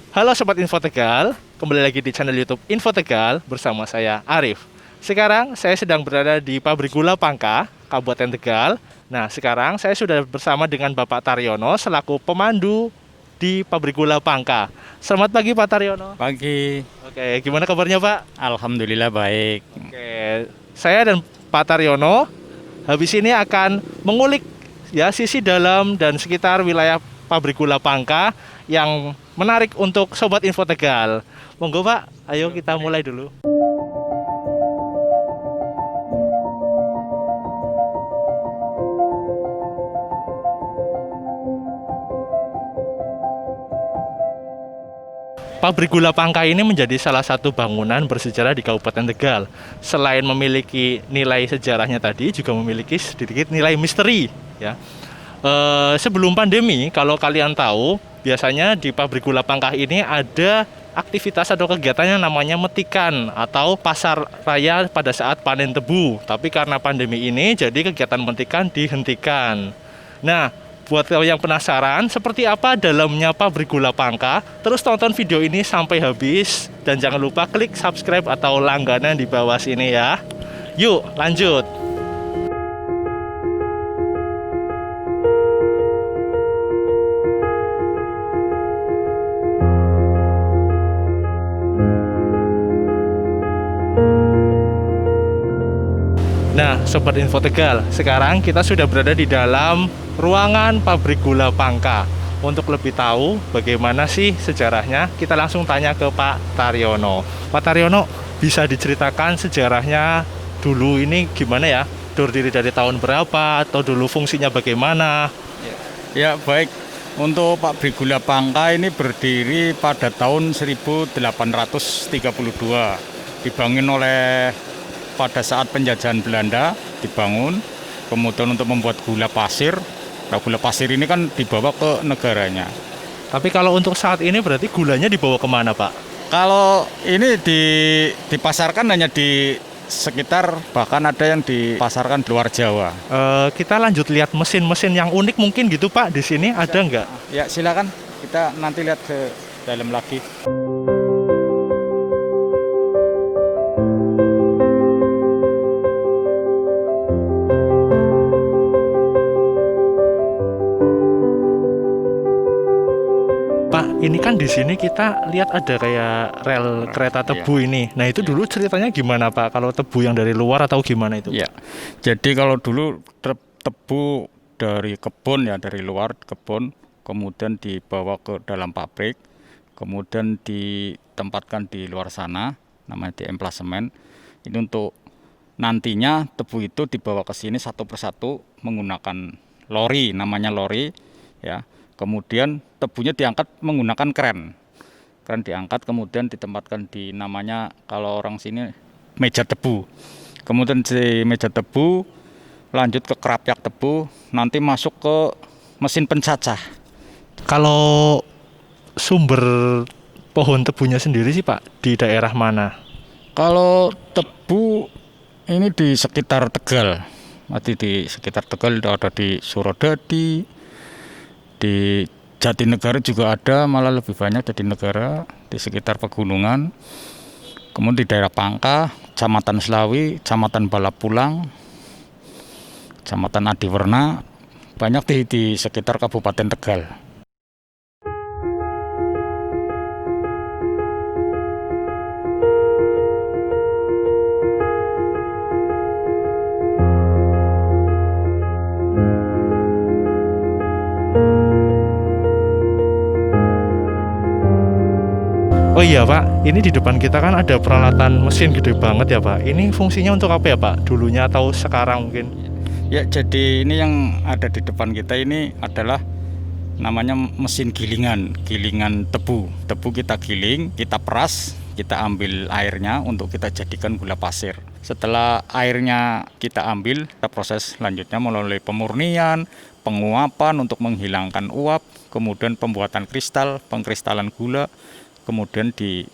Halo Sobat Info Tegal, kembali lagi di channel YouTube Info Tegal bersama saya Arif. Sekarang saya sedang berada di pabrik gula Pangka, Kabupaten Tegal. Nah, sekarang saya sudah bersama dengan Bapak Taryono selaku pemandu di pabrik gula Pangka. Selamat pagi Pak Taryono. Pagi, Oke, gimana kabarnya Pak? alhamdulillah baik. Oke, saya dan Pak Taryono habis ini akan mengulik ya sisi dalam dan sekitar wilayah pabrik gula Pangka yang menarik untuk Sobat Info Tegal. Monggo Pak, ayo kita mulai dulu. Pabrik gula Pangka ini menjadi salah satu bangunan bersejarah di Kabupaten Tegal. Selain memiliki nilai sejarahnya tadi, juga memiliki sedikit nilai misteri. Ya, sebelum pandemi, kalau kalian tahu, biasanya di pabrik gula Pangkah ini ada aktivitas atau kegiatan yang namanya metikan atau pasar raya pada saat panen tebu. Tapi karena pandemi ini, jadi kegiatan metikan dihentikan. Nah, buat yang penasaran seperti apa dalamnya pabrik gula Pangka, terus tonton video ini sampai habis dan jangan lupa klik subscribe atau langganan di bawah sini ya. Yuk, lanjut. Nah, Sobat Info Tegal, sekarang kita sudah berada di dalam ruangan pabrik gula Pangka. Untuk lebih tahu bagaimana sih sejarahnya, kita langsung tanya ke Pak Taryono. Pak Taryono, bisa diceritakan sejarahnya dulu ini gimana ya? Berdiri dari tahun berapa atau dulu fungsinya bagaimana? Ya baik, untuk pabrik gula Pangka ini berdiri pada tahun 1832. Dibangun oleh pada saat penjajahan Belanda, dibangun. Kemudian untuk membuat gula pasir. Nah, gula pasir ini kan dibawa ke negaranya. Tapi kalau untuk saat ini berarti gulanya dibawa kemana Pak? Kalau ini dipasarkan hanya di sekitar, bahkan ada yang dipasarkan di luar Jawa. Kita lanjut lihat mesin-mesin yang unik mungkin gitu Pak, di sini ada nggak? Ya silakan, kita nanti lihat ke dalam lagi. Pak, ini kan di sini kita lihat ada kayak rel kereta tebu ini. Nah, itu dulu ceritanya gimana Pak? Kalau tebu yang dari luar atau gimana itu? Ya, jadi kalau dulu tebu dari kebun, ya dari luar kebun, kemudian dibawa ke dalam pabrik, kemudian ditempatkan di luar sana, namanya di emplasemen. Ini untuk nantinya tebu itu dibawa ke sini satu persatu menggunakan lori, namanya lori, ya. Kemudian tebunya diangkat menggunakan kren. Kren diangkat kemudian ditempatkan di namanya kalau orang sini meja tebu. Kemudian di meja tebu lanjut ke kerapyak tebu, nanti masuk ke mesin pencacah. Kalau sumber pohon tebunya sendiri sih Pak, di daerah mana? Kalau tebu ini di sekitar Tegal. Nanti di sekitar Tegal ada di Surodadi, di Jatinegara juga ada, malah lebih banyak Jatinegara, di sekitar pegunungan. Kemudian di daerah Pangka, Kecamatan Selawi, Kecamatan Balapulang, Kecamatan Adiwerna, banyak di sekitar Kabupaten Tegal. Oh iya Pak, ini di depan kita kan ada peralatan mesin gede banget ya Pak. Ini fungsinya untuk apa ya Pak? Dulunya atau sekarang mungkin? Ya, jadi ini yang ada di depan kita ini adalah namanya mesin gilingan, gilingan tebu. Tebu kita giling, kita peras, kita ambil airnya untuk kita jadikan gula pasir. Setelah airnya kita ambil, kita proses selanjutnya melalui pemurnian, penguapan untuk menghilangkan uap, kemudian pembuatan kristal, pengkristalan gula, kemudian di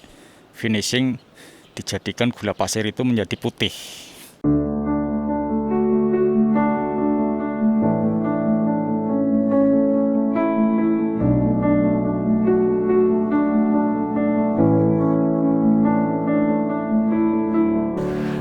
finishing dijadikan gula pasir itu menjadi putih.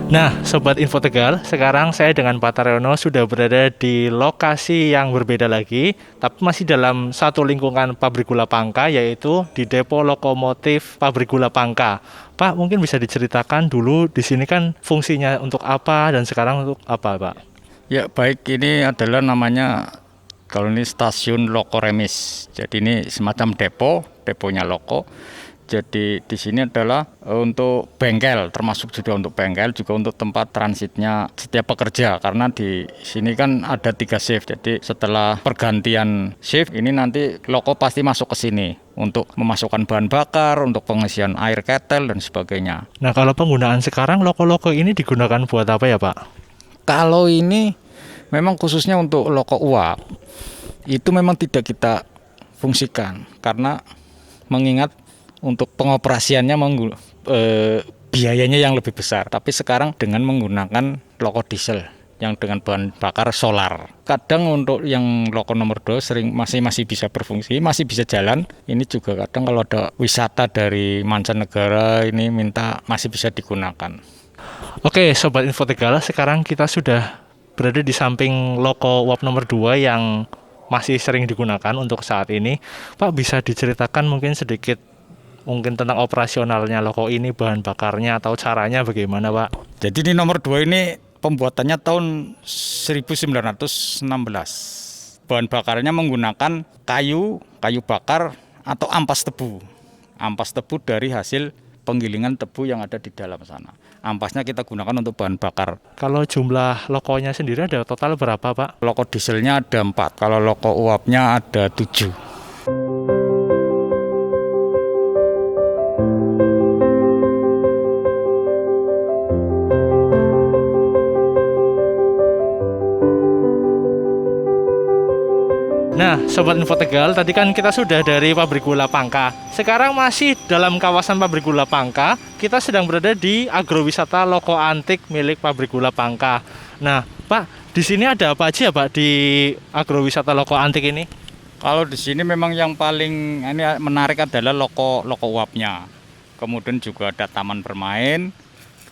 Nah, Sobat Info Tegal, sekarang saya dengan Pak Taryono sudah berada di lokasi yang berbeda lagi, tapi masih dalam satu lingkungan pabrik gula Pangka, yaitu di depo lokomotif pabrik gula Pangka. Pak, mungkin bisa diceritakan dulu di sini kan fungsinya untuk apa dan sekarang untuk apa, Pak? Ya baik, ini adalah namanya kalau ini stasiun Loko Remis. Jadi ini semacam deponya Loko. Jadi di sini adalah untuk bengkel, termasuk juga untuk bengkel, juga untuk tempat transitnya setiap pekerja. Karena di sini kan ada 3 shift. Jadi setelah pergantian shift ini nanti Loko pasti masuk ke sini untuk memasukkan bahan bakar, untuk pengisian air ketel dan sebagainya. Nah, kalau penggunaan sekarang loko-loko ini digunakan buat apa ya, Pak? Kalau ini memang khususnya untuk loko uap, itu memang tidak kita fungsikan karena mengingat untuk pengoperasiannya biayanya yang lebih besar. Tapi sekarang dengan menggunakan loko diesel yang dengan bahan bakar solar. Kadang untuk yang loko nomor 2 sering masih bisa berfungsi, masih bisa jalan. Ini juga kadang kalau ada wisata dari mancanegara ini minta masih bisa digunakan. Oke, Sobat Info Tegal, sekarang kita sudah berada di samping loko uap nomor 2 yang masih sering digunakan untuk saat ini. Pak, bisa diceritakan mungkin sedikit tentang operasionalnya loko ini, bahan bakarnya atau caranya bagaimana, Pak? Jadi di nomor 2 ini pembuatannya tahun 1916. Bahan bakarnya menggunakan kayu bakar atau ampas tebu. Ampas tebu dari hasil penggilingan tebu yang ada di dalam sana. Ampasnya kita gunakan untuk bahan bakar. Kalau jumlah lokonya sendiri ada total berapa, Pak? Loko dieselnya ada 4, kalau loko uapnya ada 7. Nah, Sobat Info Tegal, tadi kan kita sudah dari pabrik gula Pangka. Sekarang masih dalam kawasan pabrik gula Pangka. Kita sedang berada di agrowisata Loko Antik milik pabrik gula Pangka. Nah, Pak, di sini ada apa aja ya, Pak, di agrowisata Loko Antik ini? Kalau di sini memang yang paling ini menarik adalah loko uapnya. Kemudian juga ada taman bermain.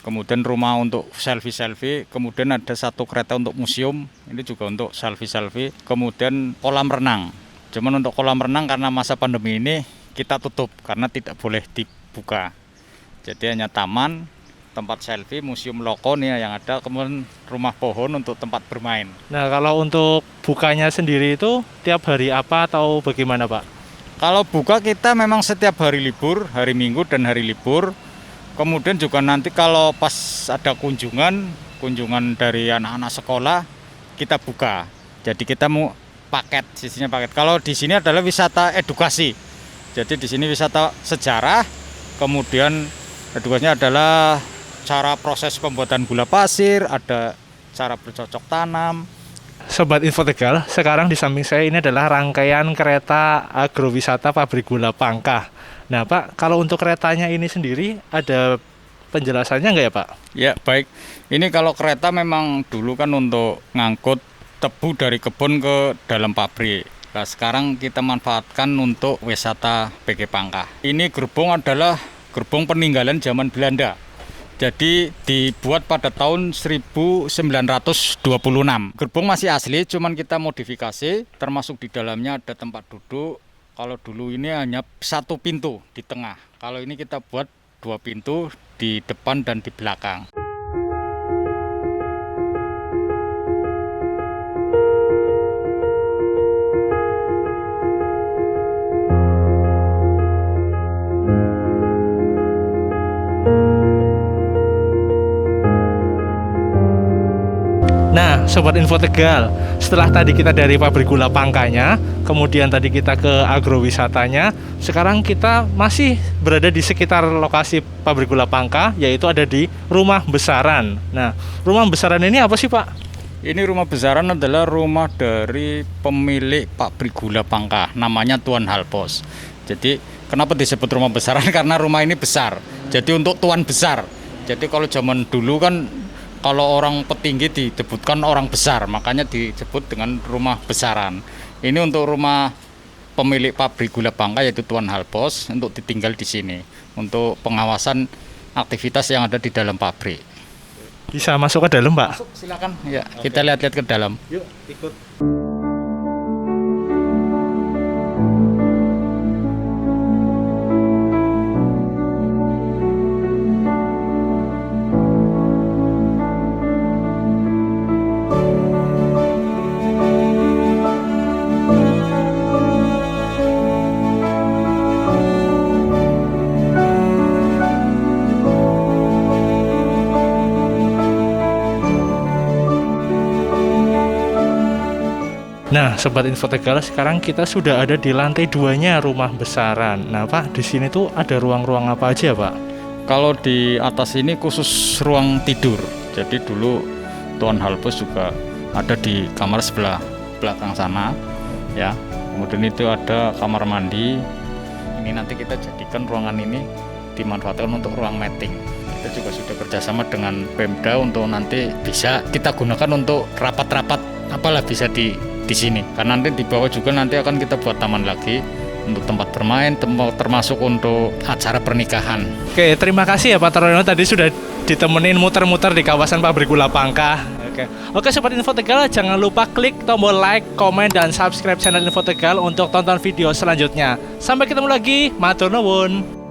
Kemudian rumah untuk selfie, kemudian ada satu kereta untuk museum, ini juga untuk selfie. Kemudian kolam renang. Cuman untuk kolam renang karena masa pandemi ini kita tutup karena tidak boleh dibuka. Jadi hanya taman, tempat selfie, museum loko nih yang ada, kemudian rumah pohon untuk tempat bermain. Nah, kalau untuk bukanya sendiri itu tiap hari apa atau bagaimana, Pak? Kalau buka kita memang setiap hari libur, hari Minggu dan hari libur. Kemudian juga nanti kalau pas ada kunjungan dari anak-anak sekolah kita buka. Jadi kita mau sisinya paket. Kalau di sini adalah wisata edukasi. Jadi di sini wisata sejarah. Kemudian edukasinya adalah cara proses pembuatan gula pasir, ada cara bercocok tanam. Sobat Info Tegal, sekarang di samping saya ini adalah rangkaian kereta agrowisata pabrik gula Pangka. Nah, Pak, kalau untuk keretanya ini sendiri ada penjelasannya nggak ya, Pak? Ya, baik. Ini kalau kereta memang dulu kan untuk ngangkut tebu dari kebun ke dalam pabrik. Nah, sekarang kita manfaatkan untuk wisata PG Pangka. Ini gerbong adalah gerbong peninggalan zaman Belanda. Jadi dibuat pada tahun 1926. Gerbong masih asli, cuman kita modifikasi, termasuk di dalamnya ada tempat duduk. Kalau dulu ini hanya satu pintu di tengah. Kalau ini kita buat 2 pintu di depan dan di belakang. Nah, Sobat Info Tegal, setelah tadi kita dari pabrik gula Pangkanya, kemudian tadi kita ke agrowisatanya, sekarang kita masih berada di sekitar lokasi pabrik gula Pangka, yaitu ada di Rumah Besaran. Nah, Rumah Besaran ini apa sih, Pak? Ini Rumah Besaran adalah rumah dari pemilik pabrik gula Pangka, namanya Tuan Halpos. Jadi, kenapa disebut Rumah Besaran? Karena rumah ini besar, jadi untuk Tuan Besar. Jadi kalau zaman dulu kan kalau orang petinggi disebutkan orang besar, makanya disebut dengan Rumah Besaran. Ini untuk rumah pemilik pabrik gula Pangka yaitu Tuan Halpos untuk ditinggal di sini untuk pengawasan aktivitas yang ada di dalam pabrik. Bisa masuk ke dalam, Pak? Masuk, silakan. Ya, kita lihat-lihat ke dalam. Yuk, ikut. Nah, Sobat Info Tegal, sekarang kita sudah ada di lantai 2-nya rumah besaran. Nah, Pak, di sini tuh ada ruang-ruang apa aja, Pak? Kalau di atas ini khusus ruang tidur. Jadi dulu Tuan Halpus juga ada di kamar sebelah belakang sana, ya. Kemudian itu ada kamar mandi. Ini nanti kita jadikan ruangan ini dimanfaatkan untuk ruang meeting. Kita juga sudah kerjasama dengan Pemda untuk nanti bisa kita gunakan untuk rapat-rapat, apalah bisa di sini. Karena nanti di bawah juga nanti akan kita buat taman lagi untuk tempat bermain, termasuk untuk acara pernikahan. Oke, terima kasih ya Pak Tarono, tadi sudah ditemenin muter-muter di kawasan pabrik gula Pangkah. Oke, Sobat Info Tegal, jangan lupa klik tombol like, komen, dan subscribe channel Info Tegal untuk tonton video selanjutnya. Sampai ketemu lagi, matur nuwun.